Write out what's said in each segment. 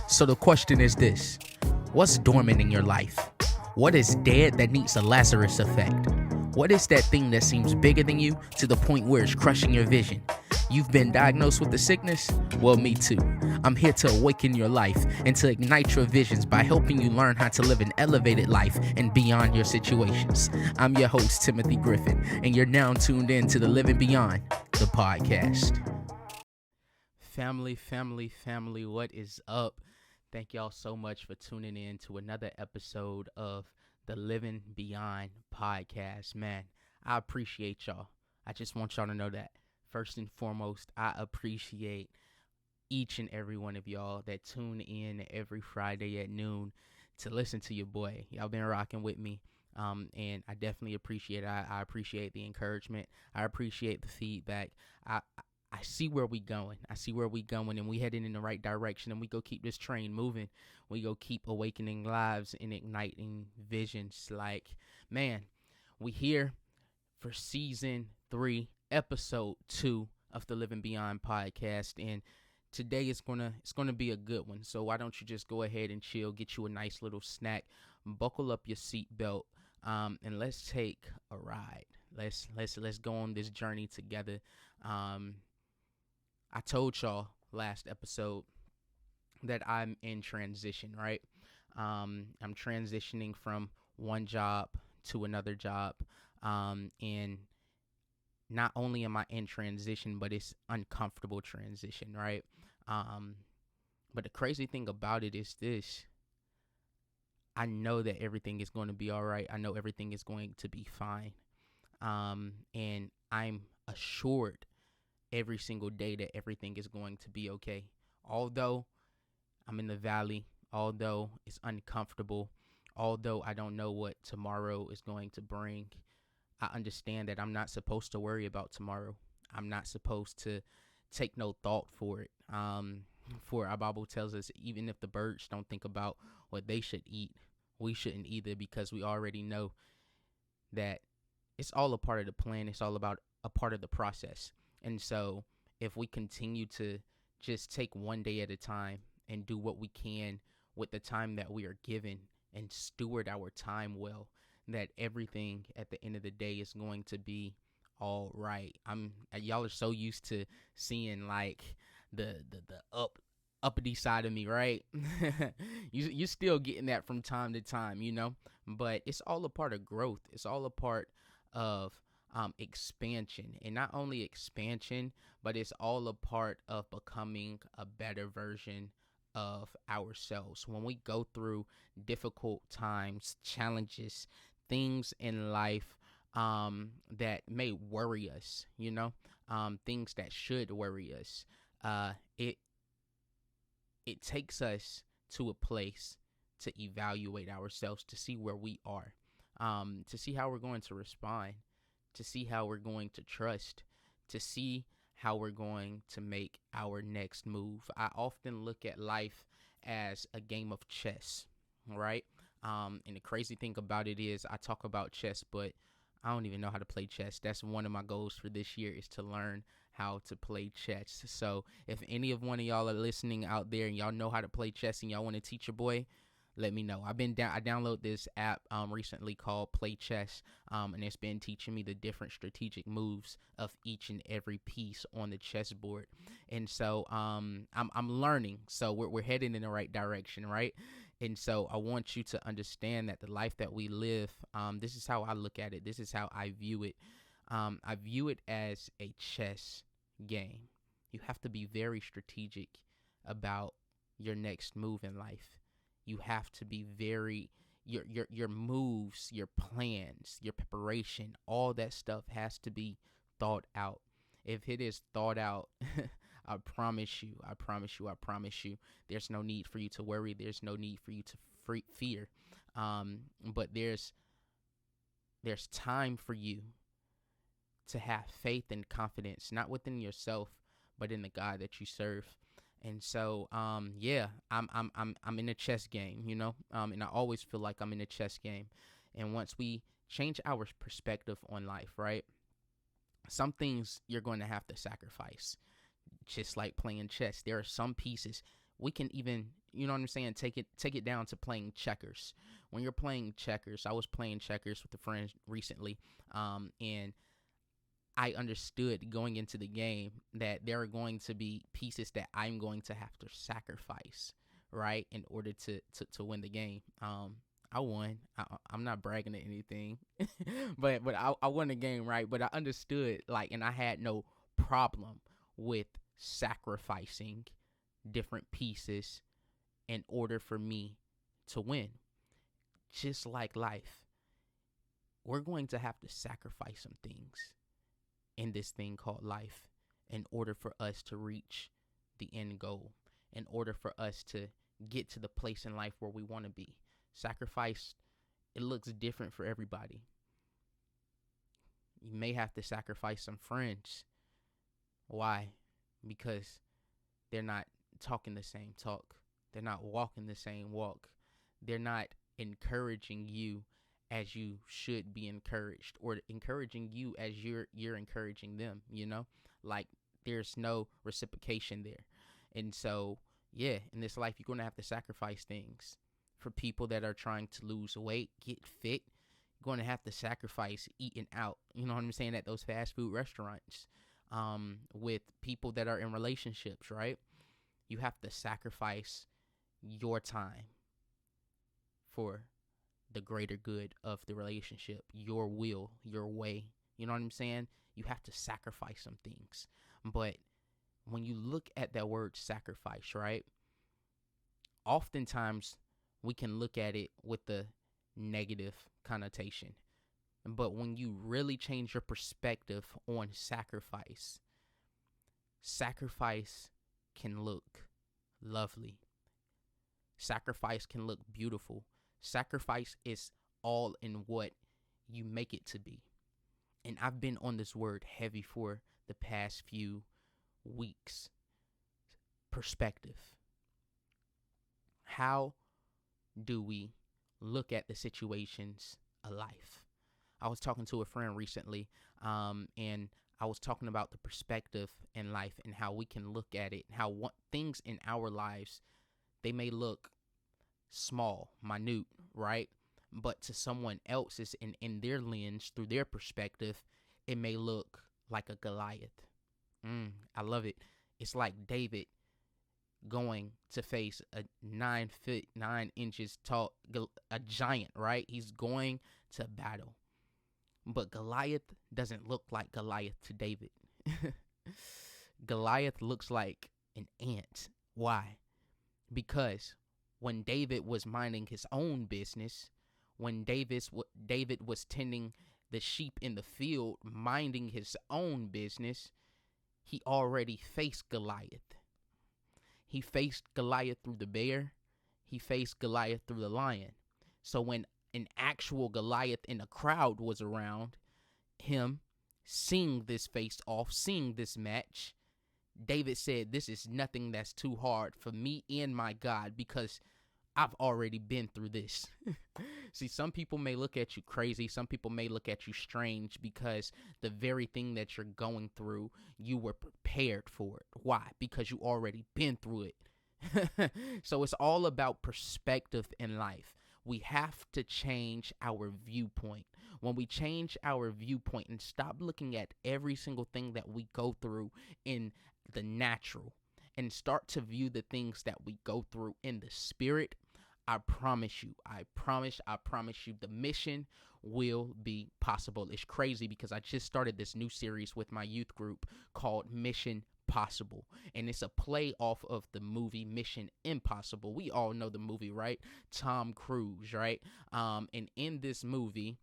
So the question is this: what's dormant in your life? What is dead that needs a Lazarus effect? What is that thing that seems bigger than you to the point where it's crushing your vision? You've been diagnosed with the sickness? Well, me too. I'm here to awaken your life and to ignite your visions by helping you learn how to live an elevated life and beyond your situations. I'm your host, Timothy Griffin, and you're now tuned in to the Living Beyond, the podcast. Family, what is up? Thank y'all so much for tuning in to another episode of the Living Beyond podcast. Man, I appreciate y'all. I just want y'all to know that. First and foremost, I appreciate each and every one of y'all that tune in every Friday at noon to listen to your boy. Y'all been rocking with me, and I definitely appreciate it. I appreciate the encouragement. I appreciate the feedback. I see where we going. And we heading in the right direction, and we go keep this train moving. We go keep awakening lives and igniting visions. Like, man, we here for season 3, episode 2 of the Living Beyond podcast, and today it's gonna be a good one. So why don't you just go ahead and chill, get you a nice little snack, buckle up your seatbelt, and let's take a ride. Let's go on this journey together. I told y'all last episode that I'm in transition, right? I'm transitioning from one job to another job, and not only am I in transition, but it's uncomfortable transition, right? But the crazy thing about it is this: I know that everything is going to be all right. I know everything is going to be fine, and I'm assured every single day that everything is going to be okay. Although I'm in the valley, although it's uncomfortable, although I don't know what tomorrow is going to bring, I understand that I'm not supposed to worry about tomorrow. I'm not supposed to take no thought for it. For our Bible tells us, even if the birds don't think about what they should eat, we shouldn't either, because we already know that it's all a part of the plan. It's all about a part of the process. And so if we continue to just take one day at a time and do what we can with the time that we are given and steward our time well, that everything at the end of the day is going to be all right. Y'all are so used to seeing like the uppity side of me, right? You're still getting that from time to time, but it's all a part of growth. It's all a part of expansion, and not only expansion, but it's all a part of becoming a better version of ourselves. When we go through difficult times, challenges, things in life that may worry us, things that should worry us, it takes us to a place to evaluate ourselves, to see where we are, to see how we're going to respond, to see how we're going to trust, to see how we're going to make our next move. I often look at life as a game of chess, right? And the crazy thing about it is I talk about chess, but I don't even know how to play chess. That's one of my goals for this year, is to learn how to play chess. So if any of one of y'all are listening out there and y'all know how to play chess and y'all want to teach your boy, let me know. I downloaded this app recently called Play Chess, and it's been teaching me the different strategic moves of each and every piece on the chessboard. And so I'm learning. So we're heading in the right direction, right? And so I want you to understand that the life that we live, this is how I look at it. This is how I view it. I view it as a chess game. You have to be very strategic about your next move in life. You have to be very, your moves, your plans, your preparation, all that stuff has to be thought out. If it is thought out, I promise you, there's no need for you to worry. There's no need for you to fear. But there's time for you to have faith and confidence, not within yourself, but in the God that you serve. And so, I'm in a chess game, and I always feel like I'm in a chess game. And once we change our perspective on life, right, some things you're going to have to sacrifice. Just like playing chess, there are some pieces we can even, you know what I'm saying, take it down to playing checkers. When you're playing checkers, I was playing checkers with a friend recently, and I understood going into the game that there are going to be pieces that I'm going to have to sacrifice, right, in order to win the game. I won. I'm not bragging or anything, but I won the game, right? But I understood, like, and I had no problem with sacrificing different pieces in order for me to win. Just like life, we're going to have to sacrifice some things in this thing called life in order for us to reach the end goal, in order for us to get to the place in life where we want to be. Sacrifice, it looks different for everybody. You may have to sacrifice some friends. Why? Because they're not talking the same talk. They're not walking the same walk. They're not encouraging you as you should be encouraged, or encouraging you as you're encouraging them, like there's no reciprocation there. And so, yeah, in this life, you're going to have to sacrifice things. For people that are trying to lose weight, get fit, you're going to have to sacrifice eating out, you know what I'm saying, at those fast food restaurants. With people that are in relationships, right? You have to sacrifice your time for the greater good of the relationship, your will, your way. You know what I'm saying? You have to sacrifice some things. But when you look at that word sacrifice, right? Oftentimes we can look at it with the negative connotation. But when you really change your perspective on sacrifice, sacrifice can look lovely. Sacrifice can look beautiful. Sacrifice is all in what you make it to be. And I've been on this word heavy for the past few weeks. Perspective. How do we look at the situations of life? I was talking to a friend recently, and I was talking about the perspective in life and how we can look at it, how things in our lives, they may look small, minute, right? But to someone else's, in their lens, through their perspective, it may look like a Goliath. I love it. It's like David going to face a 9 foot 9 inches tall, a giant, right? He's going to battle. But Goliath doesn't look like Goliath to David. Goliath looks like an ant. Why? Because when David was minding his own business, when David was tending the sheep in the field, minding his own business, he already faced Goliath. He faced Goliath through the bear. He faced Goliath through the lion. So when an actual Goliath in a crowd was around him, seeing this face off, seeing this match, David said, this is nothing that's too hard for me and my God, because I've already been through this. See, some people may look at you crazy. Some people may look at you strange because the very thing that you're going through, you were prepared for it. Why? Because you already been through it. So it's all about perspective in life. We have to change our viewpoint. When we change our viewpoint and stop looking at every single thing that we go through in the natural and start to view the things that we go through in the spirit, I promise you, the mission will be possible. It's crazy because I just started this new series with my youth group called Mission Possible, and it's a play off of the movie Mission Impossible. We all know the movie, right? Tom Cruise, right? And in this movie,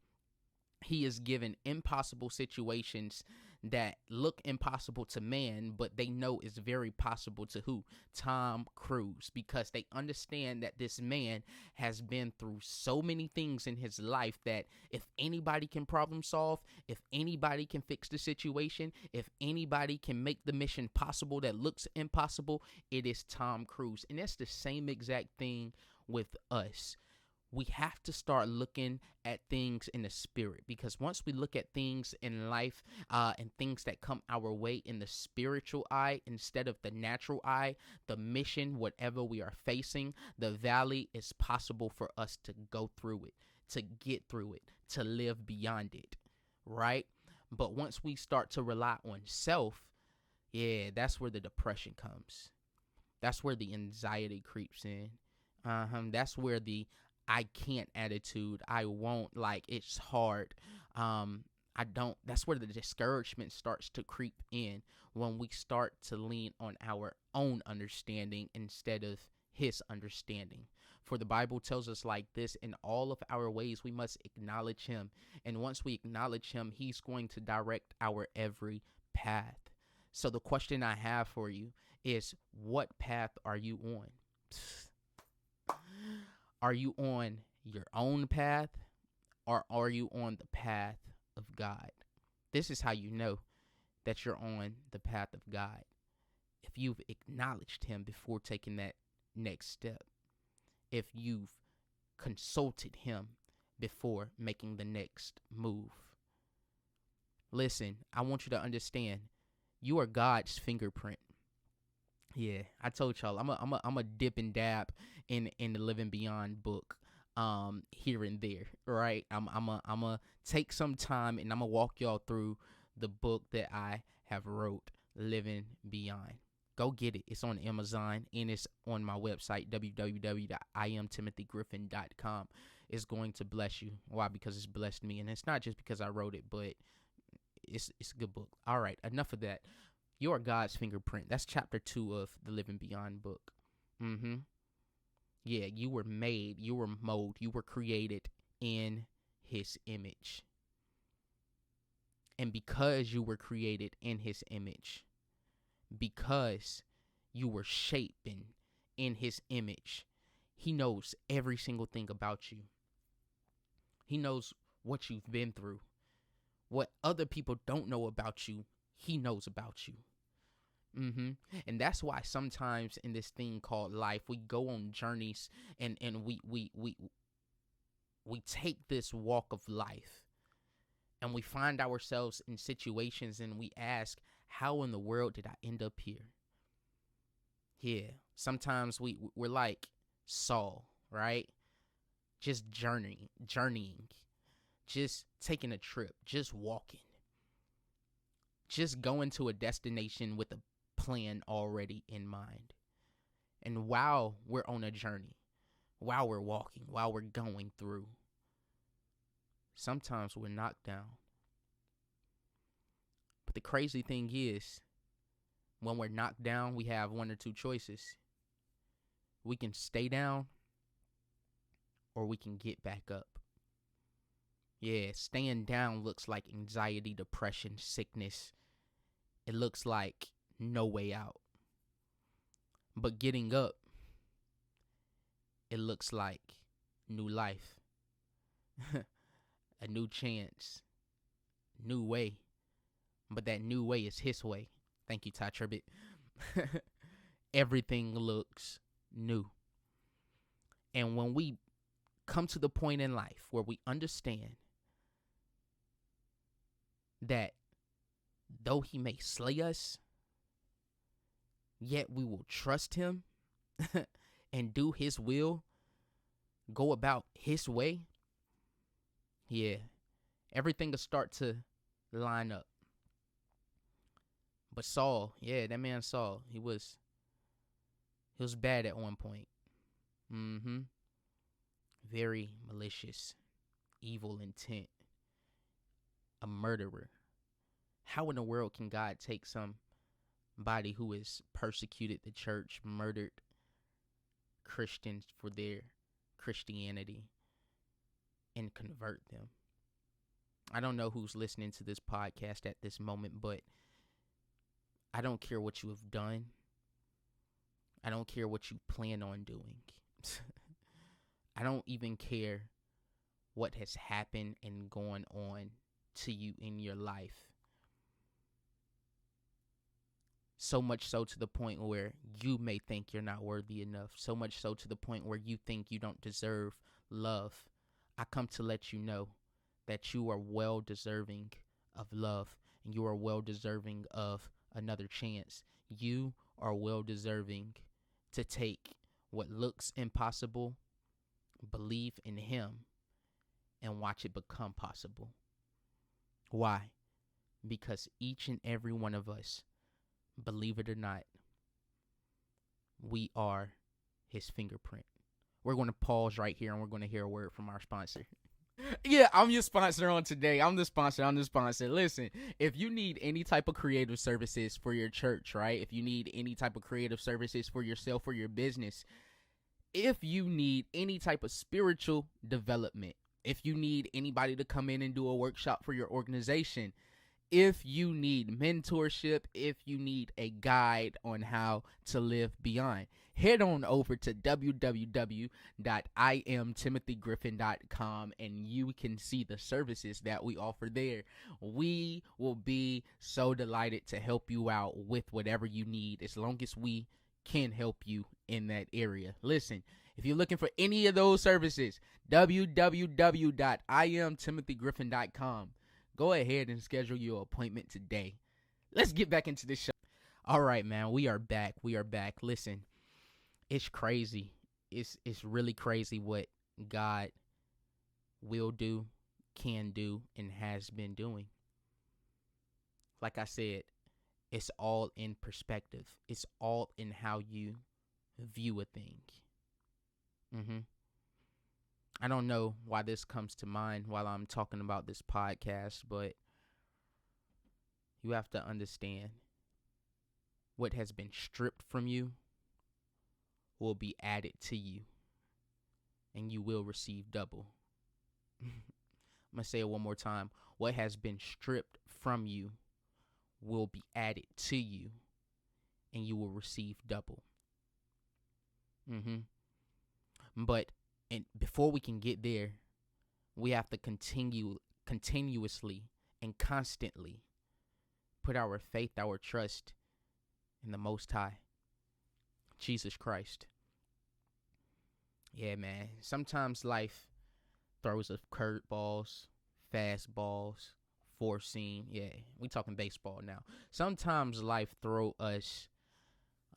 he is given impossible situations that look impossible to man, but they know is very possible to who? Tom Cruise, because they understand that this man has been through so many things in his life that if anybody can problem solve, if anybody can fix the situation, if anybody can make the mission possible that looks impossible, it is Tom Cruise. And that's the same exact thing with us. we have to start looking at things in the spirit, because once we look at things in life and things that come our way in the spiritual eye instead of the natural eye, the mission, whatever we are facing, the valley, is possible for us to go through it, to get through it, to live beyond it, right? But once we start to rely on self, yeah, that's where the depression comes. That's where the anxiety creeps in. That's where the I can't attitude, I won't, like, it's hard. I don't, that's where the discouragement starts to creep in, when we start to lean on our own understanding instead of his understanding. For the Bible tells us like this: in all of our ways, we must acknowledge him. And once we acknowledge him, he's going to direct our every path. So the question I have for you is, what path are you on? Are you on your own path, or are you on the path of God? This is how you know that you're on the path of God: if you've acknowledged him before taking that next step, if you've consulted him before making the next move. Listen, I want you to understand, you are God's fingerprint. Yeah, I told y'all I'm a dip and dab in the Living Beyond book here and there, right? I'm a take some time and I'm gonna walk y'all through the book that I have wrote, Living Beyond. Go get it. It's on Amazon and it's on my website, www.iamtimothygriffin.com. It's going to bless you. Why? Because it's blessed me, and it's not just because I wrote it, but it's a good book. All right, enough of that. You are God's fingerprint. That's chapter 2 of the Living Beyond book. Yeah, you were made, you were molded, you were created in his image. And because you were created in his image, because you were shaped in his image, he knows every single thing about you. He knows what you've been through. What other people don't know about you, he knows about you. And that's why sometimes in this thing called life, we go on journeys and we take this walk of life, and we find ourselves in situations and we ask, how in the world did I end up here? Yeah, sometimes we're like Saul, right? Just journeying, just taking a trip, just walking, just going to a destination with a plan already in mind. And while we're on a journey, while we're walking, while we're going through, sometimes we're knocked down. But the crazy thing is, when we're knocked down, we have one or two choices. We can stay down, or we can get back up. Yeah, staying down looks like anxiety, depression, sickness. It looks like no way out. But getting up, it looks like new life, a new chance, new way. But that new way is his way. Thank you, Ty Tribbett. Everything looks new. And when we come to the point in life where we understand that though he may slay us, yet we will trust him and do his will, go about his way, yeah, everything will start to line up. But Saul, yeah, that man Saul, he was bad at one point. Very malicious, evil intent, a murderer. How in the world can God take somebody who has persecuted the church, murdered Christians for their Christianity, and convert them? I don't know who's listening to this podcast at this moment, but I don't care what you have done. I don't care what you plan on doing. I don't even care what has happened and gone on to you in your life. So much so to the point where you may think you're not worthy enough. So much so to the point where you think you don't deserve love. I come to let you know that you are well deserving of love, and you are well deserving of another chance. You are well deserving to take what looks impossible, believe in Him, and watch it become possible. Why? Because each and every one of us, believe it or not, we are His fingerprint. We're going to pause right here and we're going to hear a word from our sponsor. Yeah, I'm your sponsor on today. I'm the sponsor. Listen, if you need any type of creative services for your church, right? If you need any type of creative services for yourself or your business, if you need any type of spiritual development, if you need anybody to come in and do a workshop for your organization, if you need mentorship, if you need a guide on how to live beyond, head on over to www.IamTimothyGriffin.com and you can see the services that we offer there. We will be so delighted to help you out with whatever you need, as long as we can help you in that area. Listen, if you're looking for any of those services, www.IamTimothyGriffin.com. Go ahead and schedule your appointment today. Let's get back into the show. All right, man, we are back. Listen, it's crazy. It's really crazy what God will do, can do, and has been doing. Like I said, it's all in perspective. It's all in how you view a thing. I don't know why this comes to mind while I'm talking about this podcast, but you have to understand, what has been stripped from you will be added to you, and you will receive double. I'm going to say it one more time. What has been stripped from you will be added to you, and you will receive double. But before we can get there, we have to continuously and constantly put our faith, our trust in the Most High, Jesus Christ. Yeah, man. Sometimes life throws us curveballs, fastballs, four seam. Yeah, we talking baseball now. Sometimes life throw us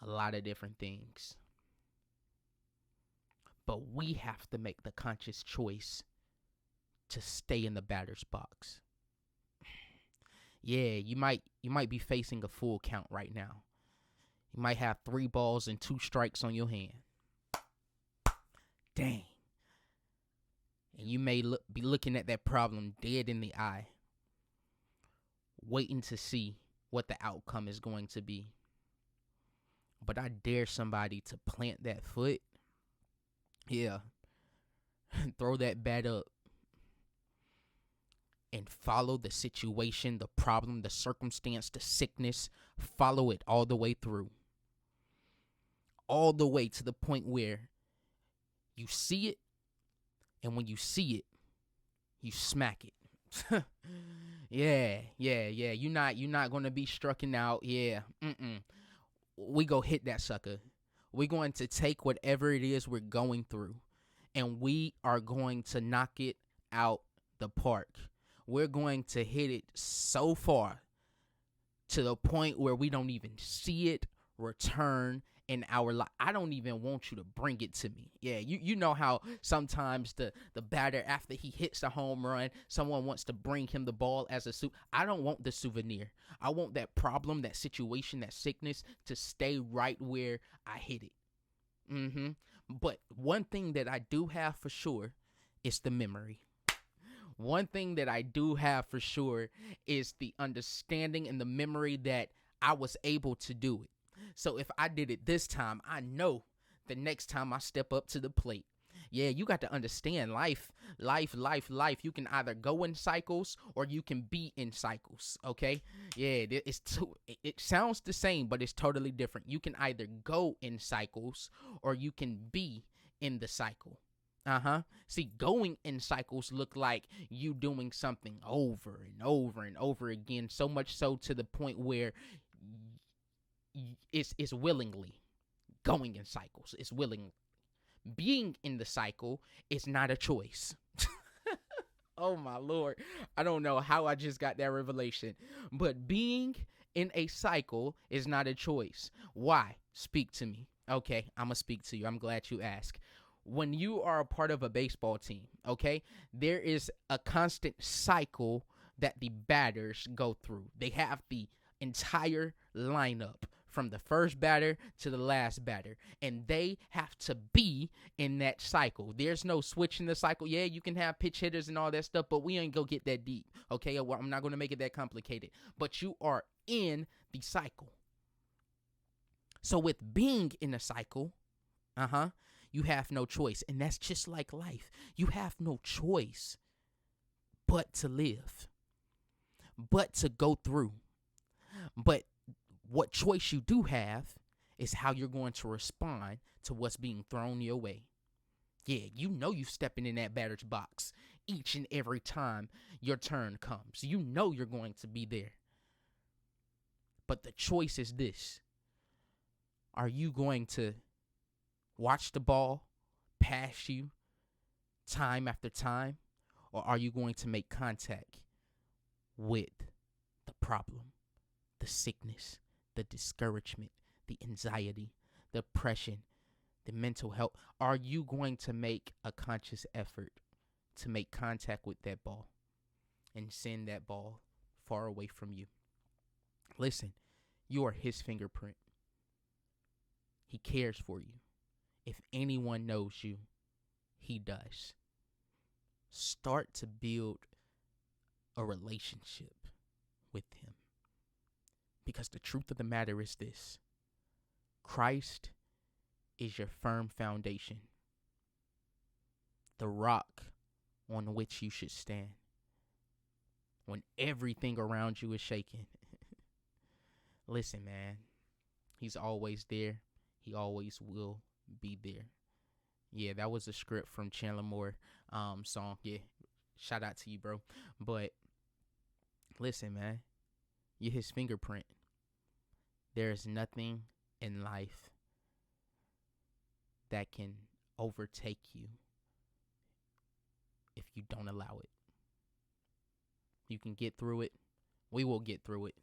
a lot of different things. But we have to make the conscious choice to stay in the batter's box. Yeah, you might be facing a full count right now. You might have 3 balls and 2 strikes on your hand. Dang. And you may be looking at that problem dead in the eye, waiting to see what the outcome is going to be. But I dare somebody to plant that foot. Yeah. Throw that bat up. And follow the situation, the problem, the circumstance, the sickness. Follow it all the way through. All the way to the point where you see it. And when you see it, you smack it. Yeah. You're not going to be stricken out. Yeah. We go hit that sucker. We're going to take whatever it is we're going through, and we are going to knock it out the park. We're going to hit it so far to the point where we don't even see it return in our life. I don't even want you to bring it to me. Yeah, you know how sometimes the batter, after he hits a home run, someone wants to bring him the ball as a I don't want the souvenir. I want that problem, that situation, that sickness to stay right where I hit it. But one thing that I do have for sure is the memory. One thing that I do have for sure is the understanding and the memory that I was able to do it. So if I did it this time, I know the next time I step up to the plate. Yeah, you got to understand life. You can either go in cycles or you can be in cycles, okay? Yeah, it sounds the same, but it's totally different. You can either go in cycles or you can be in the cycle. See, going in cycles look like you doing something over and over and over again, so much so to the point where it's willingly going in cycles. It's willing. Being in the cycle is not a choice. Oh my Lord. I don't know how I just got that revelation. But being in a cycle is not a choice. Why? Speak to me. Okay, I'm going to speak to you. I'm glad you asked. When you are a part of a baseball team, okay, there is a constant cycle that the batters go through. They have the entire lineup from the first batter to the last batter, and they have to be in that cycle. There's no switching the cycle. Yeah, you can have pitch hitters and all that stuff, but we ain't go get that deep, okay? Well, I'm not going to make it that complicated, but you are in the cycle. So with being in a cycle, you have no choice, and that's just like life. You have no choice but to live, but to go through. But what choice you do have is how you're going to respond to what's being thrown your way. Yeah, you know you stepping in that batter's box each and every time your turn comes. You know you're going to be there. But the choice is this. Are you going to watch the ball pass you time after time? Or are you going to make contact with the problem, the sickness, the discouragement, the anxiety, the depression, the mental health? Are you going to make a conscious effort to make contact with that ball and send that ball far away from you? Listen, you are his fingerprint. He cares for you. If anyone knows you, he does. Start to build a relationship with him. Because the truth of the matter is this. Christ is your firm foundation. The rock on which you should stand. When everything around you is shaking. Listen, man. He's always there. He always will be there. Yeah, that was a script from Chandler Moore song. Yeah, shout out to you, bro. But listen, man. You're his fingerprint. There is nothing in life that can overtake you if you don't allow it. You can get through it. We will get through it.